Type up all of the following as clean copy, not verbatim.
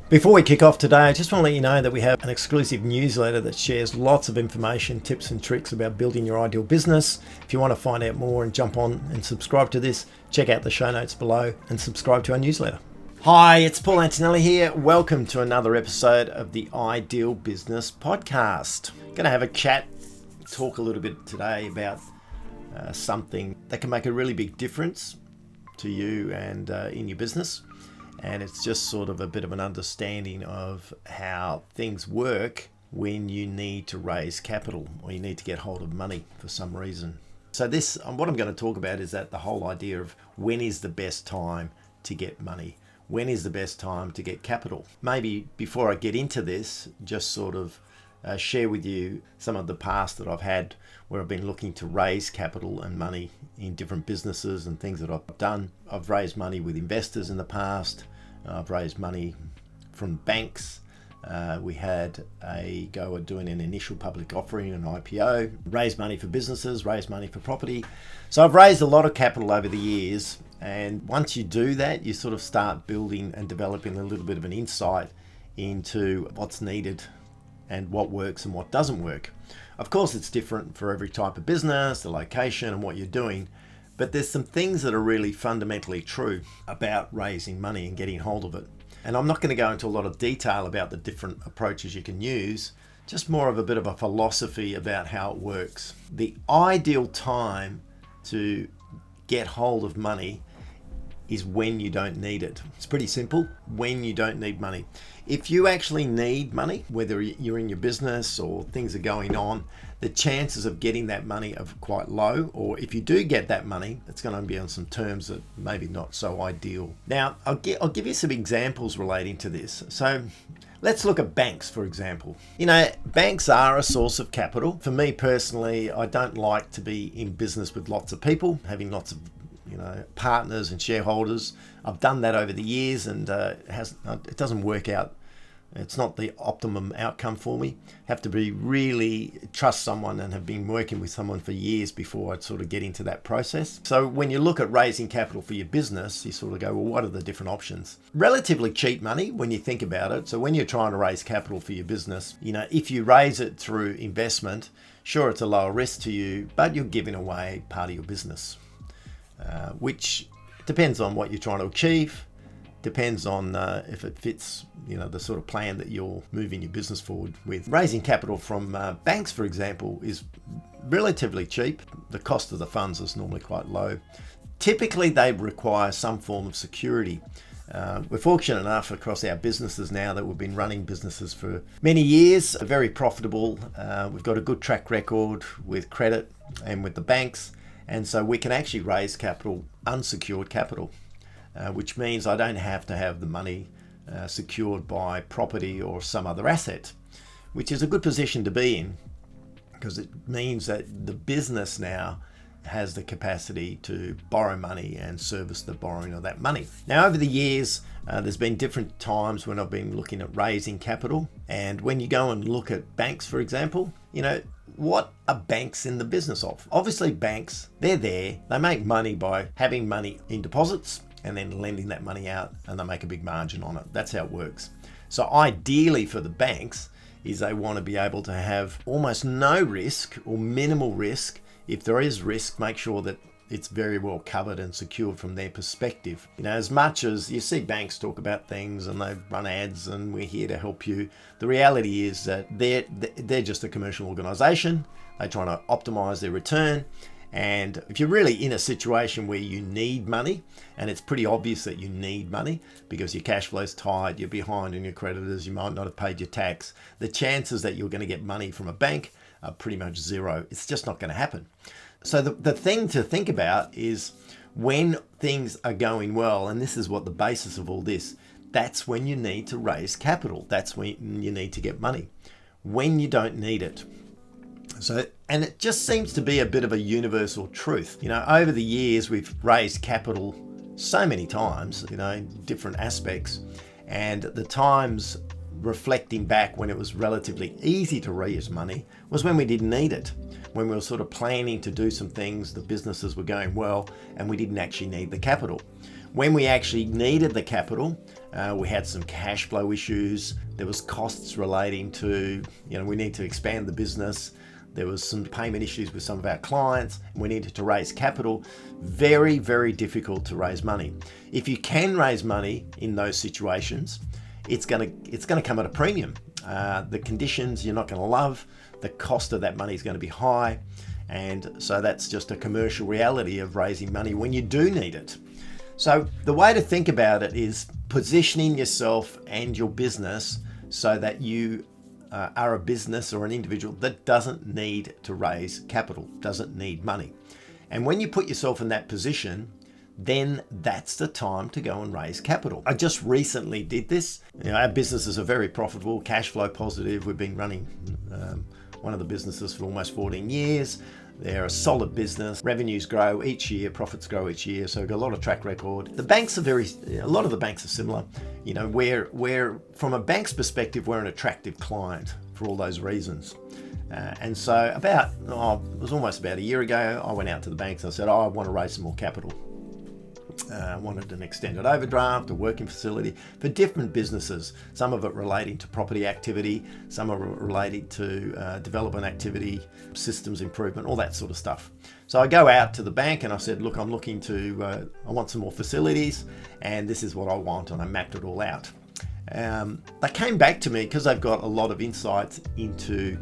Before we kick off today, I just want to let you know that we have an exclusive newsletter that shares lots of information, tips and tricks about building your ideal business. If you want to find out more and jump on and subscribe to this, check out the show notes below and subscribe to our newsletter. Hi, it's Paul Antonelli here. Welcome to another episode of the Ideal Business Podcast. Going to have a chat, talk a little bit today about something that can make a really big difference to you and in your business. And it's just sort of a bit of an understanding of how things work when you need to raise capital or you need to get hold of money for some reason. So what I'm going to talk about is that the whole idea of when is the best time to get money? When is the best time to get capital? Maybe before I get into this, just sort of share with you some of the past that I've had where I've been looking to raise capital and money in different businesses and things that I've done. I've raised money with investors in the past. I've raised money from banks. We had a go at doing an initial public offering, an IPO, raised money for businesses, raised money for property. So I've raised a lot of capital over the years. And once you do that, you sort of start building and developing a little bit of an insight into what's needed and what works and what doesn't work. Of course, it's different for every type of business, the location and what you're doing, but there's some things that are really fundamentally true about raising money and getting hold of it. And I'm not going to go into a lot of detail about the different approaches you can use, just more of a bit of a philosophy about how it works. The ideal time to get hold of money is when you don't need it. It's pretty simple, when you don't need money. If you actually need money, whether you're in your business or things are going on, the chances of getting that money are quite low, or if you do get that money, it's going to be on some terms that maybe not so ideal. Now, I'll give you some examples relating to this. So let's look at banks, for example. Banks are a source of capital. For me personally, I don't like to be in business with lots of people, having lots of partners and shareholders. I've done that over the years and it doesn't work out. It's not the optimum outcome for me. Have to be really trust someone and have been working with someone for years before I'd sort of get into that process. So when you look at raising capital for your business, you sort of go, well, what are the different options? Relatively cheap money when you think about it. So when you're trying to raise capital for your business, if you raise it through investment, sure, it's a lower risk to you, but you're giving away part of your business. Which depends on what you're trying to achieve, depends on if it fits, the sort of plan that you're moving your business forward with. Raising capital from banks, for example, is relatively cheap. The cost of the funds is normally quite low. Typically, they require some form of security. We're fortunate enough across our businesses now that we've been running businesses for many years, are very profitable. We've got a good track record with credit and with the banks. And so we can actually raise capital, unsecured capital, which means I don't have to have the money secured by property or some other asset, which is a good position to be in because it means that the business now has the capacity to borrow money and service the borrowing of that money. Now, over the years, there's been different times when I've been looking at raising capital. And when you go and look at banks, for example, what are banks in the business of? Obviously, banks, they're there. They make money by having money in deposits and then lending that money out, and they make a big margin on it. That's how it works. So ideally for the banks is they want to be able to have almost no risk or minimal risk. If there is risk, make sure that it's very well covered and secured from their perspective. As much as you see banks talk about things and they run ads and we're here to help you, the reality is that they're just a commercial organization. They're trying to optimize their return. And if you're really in a situation where you need money, and it's pretty obvious that you need money because your cash flow's tight, you're behind on your creditors, you might not have paid your tax, the chances that you're going to get money from a bank are pretty much zero. It's just not going to happen. So the thing to think about is when things are going well, and this is what the basis of all this, that's when you need to raise capital. That's when you need to get money. When you don't need it. And it just seems to be a bit of a universal truth. Over the years, we've raised capital so many times, in different aspects. And the times reflecting back when it was relatively easy to raise money was when we didn't need it. When we were sort of planning to do some things, the businesses were going well, and we didn't actually need the capital. When we actually needed the capital, we had some cash flow issues. There was costs relating to, we need to expand the business. There was some payment issues with some of our clients. We needed to raise capital. Very, very difficult to raise money. If you can raise money in those situations, it's going to come at a premium. The conditions you're not going to love. The cost of that money is going to be high. And so that's just a commercial reality of raising money when you do need it. So the way to think about it is positioning yourself and your business so that you are a business or an individual that doesn't need to raise capital, doesn't need money. And when you put yourself in that position, then that's the time to go and raise capital. I just recently did this. Our businesses are very profitable, cash flow positive. We've been running one of the businesses for almost 14 years. They're a solid business. Revenues grow each year, profits grow each year. So we've got a lot of track record. The banks are a lot of the banks are similar. We're from a bank's perspective, we're an attractive client for all those reasons. And so it was almost about a year ago, I went out to the banks and I said, I want to raise some more capital. Wanted an extended overdraft, a working facility for different businesses. Some of it relating to property activity, some of it relating to development activity, systems improvement, all that sort of stuff. So I go out to the bank and I said, look, I'm looking to, I want some more facilities and this is what I want, and I mapped it all out. They came back to me because they've got a lot of insights into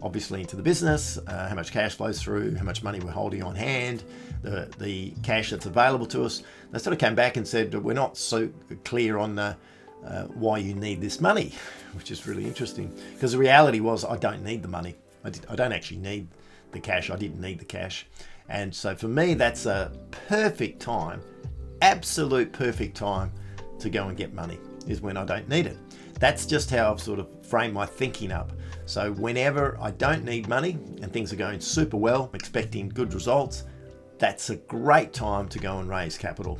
the business, how much cash flows through, how much money we're holding on hand, the cash that's available to us. They sort of came back and said, we're not so clear on why you need this money, which is really interesting, because the reality was I don't need the money. I don't actually need the cash. I didn't need the cash. And so for me, that's a perfect time, absolute perfect time to go and get money, is when I don't need it. That's just how I've sort of framed my thinking up. So whenever I don't need money and things are going super well, expecting good results, that's a great time to go and raise capital.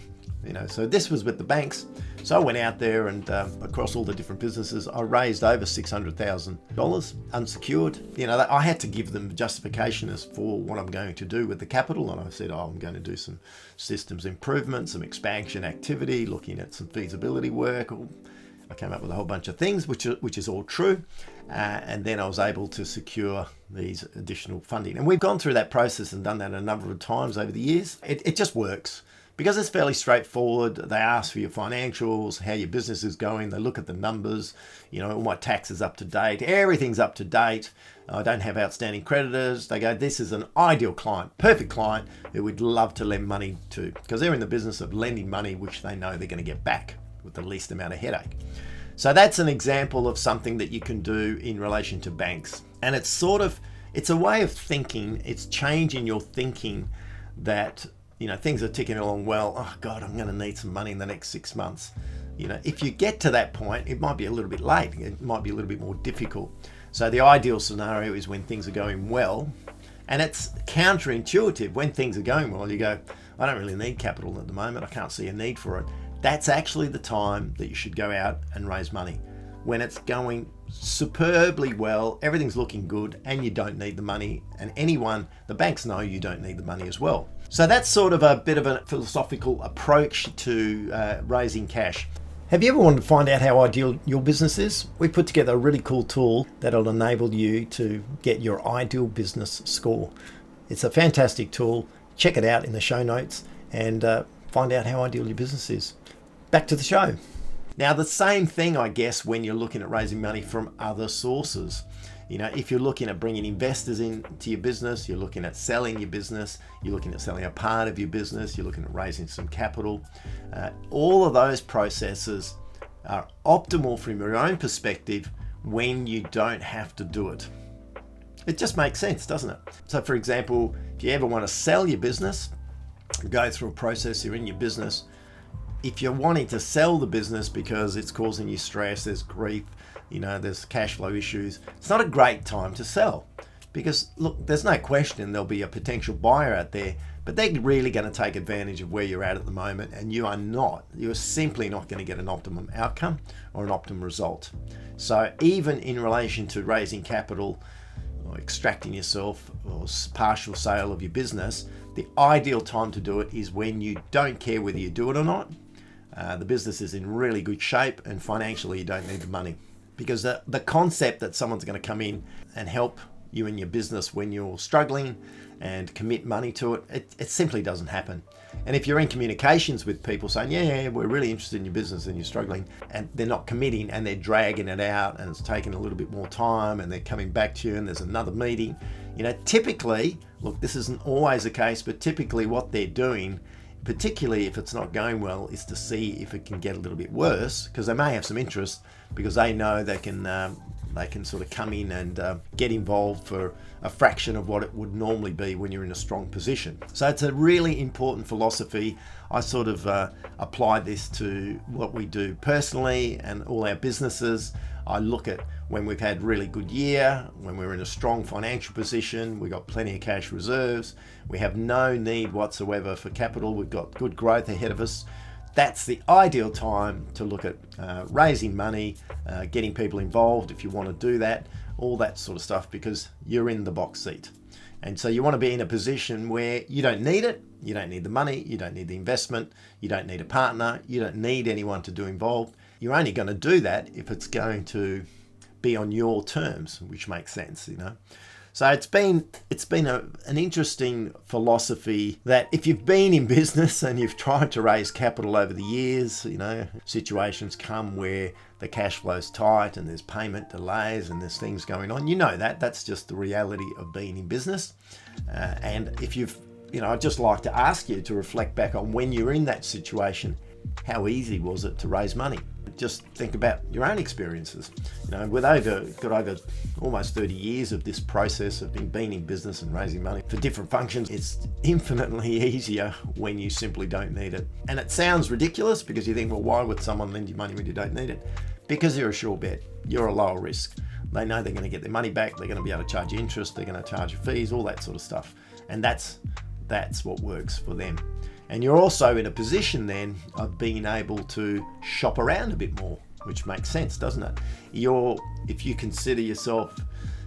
So this was with the banks. So I went out there and across all the different businesses, I raised over $600,000 unsecured. I had to give them justification as for what I'm going to do with the capital. And I said, I'm going to do some systems improvement, some expansion activity, looking at some feasibility work. I came up with a whole bunch of things, which is all true. And then I was able to secure these additional funding. And we've gone through that process and done that a number of times over the years. It just works because it's fairly straightforward. They ask for your financials, how your business is going. They look at the numbers, all my taxes up to date. Everything's up to date. I don't have outstanding creditors. They go, this is an ideal client, perfect client who we'd love to lend money to, because they're in the business of lending money, which they know they're going to get back with the least amount of headache. So that's an example of something that you can do in relation to banks. And it's a way of thinking. It's changing your thinking that, things are ticking along well. Oh God, I'm going to need some money in the next 6 months. If you get to that point, it might be a little bit late. It might be a little bit more difficult. So the ideal scenario is when things are going well. And it's counterintuitive. When things are going well, you go, I don't really need capital at the moment. I can't see a need for it. That's actually the time that you should go out and raise money. When it's going superbly well, everything's looking good, and you don't need the money. And the banks know you don't need the money as well. So that's sort of a bit of a philosophical approach to raising cash. Have you ever wanted to find out how ideal your business is? We put together a really cool tool that'll enable you to get your ideal business score. It's a fantastic tool. Check it out in the show notes and find out how ideal your business is. Back to the show. Now, the same thing, I guess, when you're looking at raising money from other sources. If you're looking at bringing investors into your business, you're looking at selling your business, you're looking at selling a part of your business, you're looking at raising some capital. All of those processes are optimal from your own perspective when you don't have to do it. It just makes sense, doesn't it? So, for example, if you ever want to sell your business, go through a process, you're in your business. If you're wanting to sell the business because it's causing you stress, there's grief, there's cash flow issues, it's not a great time to sell, because look, there's no question there'll be a potential buyer out there, but they're really going to take advantage of where you're at the moment, and you're simply not going to get an optimum outcome or an optimum result. So even in relation to raising capital or extracting yourself or partial sale of your business, the ideal time to do it is when you don't care whether you do it or not. the business is in really good shape, and financially you don't need the money. Because the concept that someone's going to come in and help you in your business when you're struggling and commit money to it, it simply doesn't happen. And if you're in communications with people saying, yeah, we're really interested in your business and you're struggling, and they're not committing and they're dragging it out and it's taking a little bit more time and they're coming back to you and there's another meeting, typically, look, this isn't always the case, but typically what they're doing, particularly if it's not going well, is to see if it can get a little bit worse, because they may have some interest because they know they can sort of come in and get involved for a fraction of what it would normally be when you're in a strong position. So it's a really important philosophy. I sort of apply this to what we do personally and all our businesses. I look at when we've had really good year, when we're in a strong financial position, we've got plenty of cash reserves, we have no need whatsoever for capital, we've got good growth ahead of us. That's the ideal time to look at raising money, getting people involved if you want to do that, all that sort of stuff, because you're in the box seat. And so you want to be in a position where you don't need it, you don't need the money, you don't need the investment, you don't need a partner, you don't need anyone to do involved. You're only going to do that if it's going to be on your terms, which makes sense, So it's been an interesting philosophy that if you've been in business and you've tried to raise capital over the years, situations come where the cash flow's tight and there's payment delays and there's things going on. That's just the reality of being in business. And if I'd just like to ask you to reflect back on when you're in that situation, how easy was it to raise money? Just think about your own experiences. With got over almost 30 years of this process of being in business and raising money for different functions, it's infinitely easier when you simply don't need it. And it sounds ridiculous because you think, well, why would someone lend you money when you don't need it? Because you're a sure bet. You're a lower risk. They know they're going to get their money back. They're going to be able to charge you interest. They're going to charge you fees, all that sort of stuff. And that's what works for them. And you're also in a position then of being able to shop around a bit more, which makes sense, doesn't it? If you consider yourself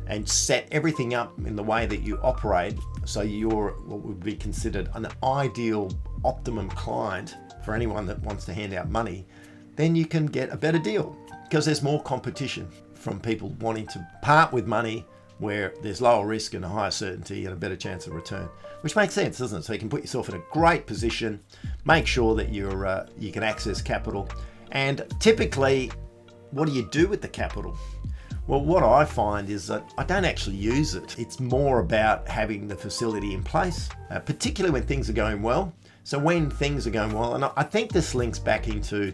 and set everything up in the way that you operate, so you're what would be considered an ideal optimum client for anyone that wants to hand out money, then you can get a better deal because there's more competition from people wanting to part with money where there's lower risk and a higher certainty and a better chance of return, which makes sense, doesn't it? So you can put yourself in a great position, make sure that you can access capital. And typically, what do you do with the capital? Well, what I find is that I don't actually use it. It's more about having the facility in place, particularly when things are going well. So when things are going well, and I think this links back into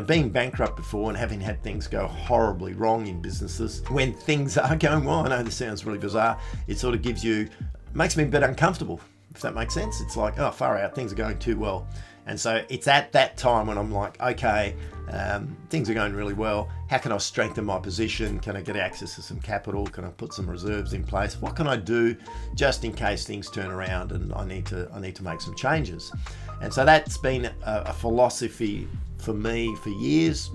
being bankrupt before and having had things go horribly wrong in businesses. When things are going well, I know this sounds really bizarre, it sort of makes me a bit uncomfortable, if that makes sense. It's like, oh, far out, things are going too well. And so it's at that time when I'm like, okay, things are going really well. How can I strengthen my position? Can I get access to some capital? Can I put some reserves in place? What can I do just in case things turn around and I need to make some changes? And so that's been a philosophy for me for years,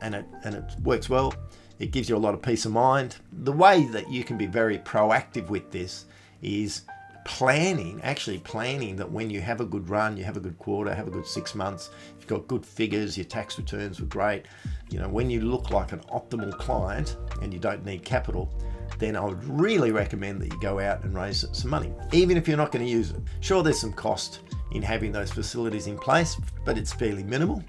and it works well. It gives you a lot of peace of mind. The way that you can be very proactive with this is planning that when you have a good run, you have a good quarter, have a good 6 months, you've got good figures, your tax returns were great, when you look like an optimal client and you don't need capital, then I would really recommend that you go out and raise some money, even if you're not going to use it. Sure, there's some cost in having those facilities in place, but it's fairly minimal,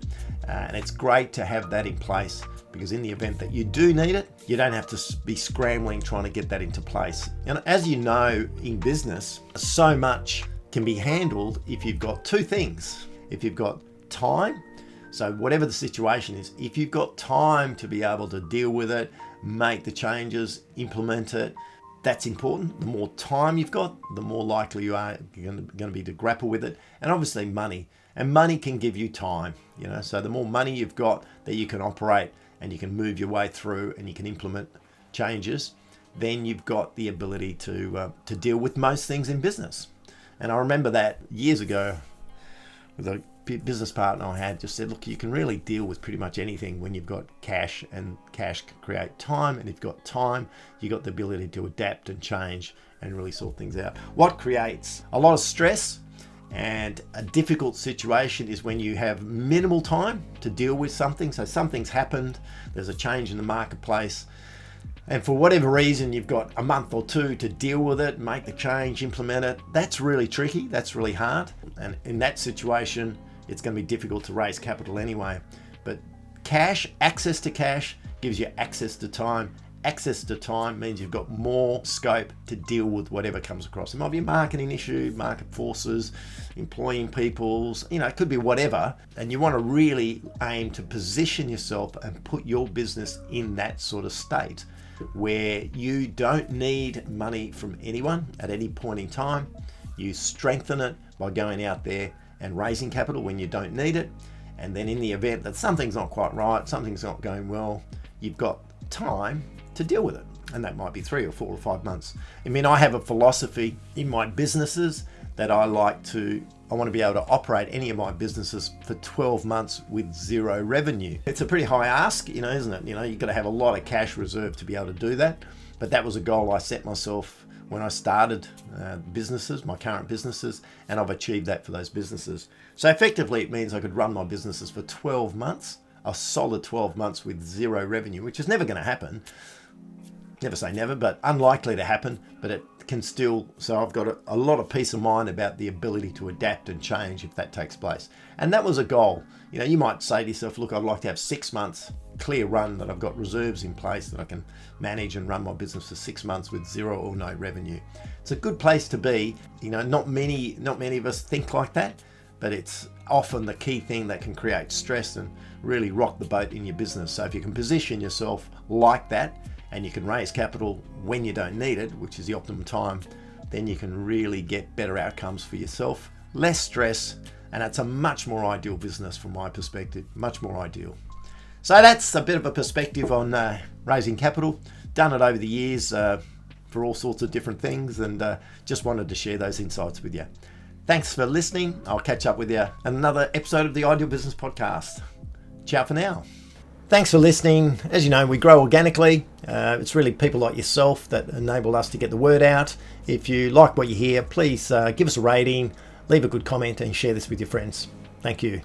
and it's great to have that in place because in the event that you do need it, you don't have to be scrambling trying to get that into place. And as you know, in business, so much can be handled if you've got two things. If you've got time, so whatever the situation is, if you've got time to be able to deal with it, make the changes, implement it, that's important. The more time you've got, the more likely you are going to be to grapple with it. And obviously money. And money can give you time, so the more money you've got that you can operate and you can move your way through and you can implement changes, then you've got the ability to deal with most things in business. And I remember that years ago with a business partner I had just said, look, you can really deal with pretty much anything when you've got cash, and cash can create time, and if you've got time, you've got the ability to adapt and change and really sort things out. What creates a lot of stress And a difficult situation is when you have minimal time to deal with something. So something's happened, there's a change in the marketplace, and for whatever reason you've got a month or two to deal with it, make the change, implement it. That's really tricky, that's really hard. And in that situation, it's going to be difficult to raise capital anyway. But cash, access to cash, gives you access to time. Access to time means you've got more scope to deal with whatever comes across. It might be a marketing issue, market forces, employing people's, it could be whatever. And you want to really aim to position yourself and put your business in that sort of state where you don't need money from anyone at any point in time. You strengthen it by going out there and raising capital when you don't need it. And then in the event that something's not quite right, something's not going well, you've got time to deal with it. And that might be 3 or 4 or 5 months. I have a philosophy in my businesses that I want to be able to operate any of my businesses for 12 months with 0 revenue. It's a pretty high ask, isn't it? You've got to have a lot of cash reserve to be able to do that. But that was a goal I set myself when I started businesses, my current businesses, and I've achieved that for those businesses. So effectively it means I could run my businesses for 12 months, a solid 12 months with 0 revenue, which is never going to happen. Never say never, but unlikely to happen, but it can still, so I've got a lot of peace of mind about the ability to adapt and change if that takes place. And that was a goal. You might say to yourself, look, I'd like to have 6 months clear run, that I've got reserves in place that I can manage and run my business for 6 months with 0 or no revenue. It's a good place to be. Not many of us think like that, but it's often the key thing that can create stress and really rock the boat in your business. So if you can position yourself like that, and you can raise capital when you don't need it, which is the optimum time, then you can really get better outcomes for yourself, less stress, and it's a much more ideal business from my perspective, much more ideal. So that's a bit of a perspective on raising capital. Done it over the years for all sorts of different things, and just wanted to share those insights with you. Thanks for listening. I'll catch up with you in another episode of the Ideal Business Podcast. Ciao for now. Thanks for listening. As you know, we grow organically. It's really people like yourself that enable us to get the word out. If you like what you hear, please give us a rating, leave a good comment, and share this with your friends. Thank you.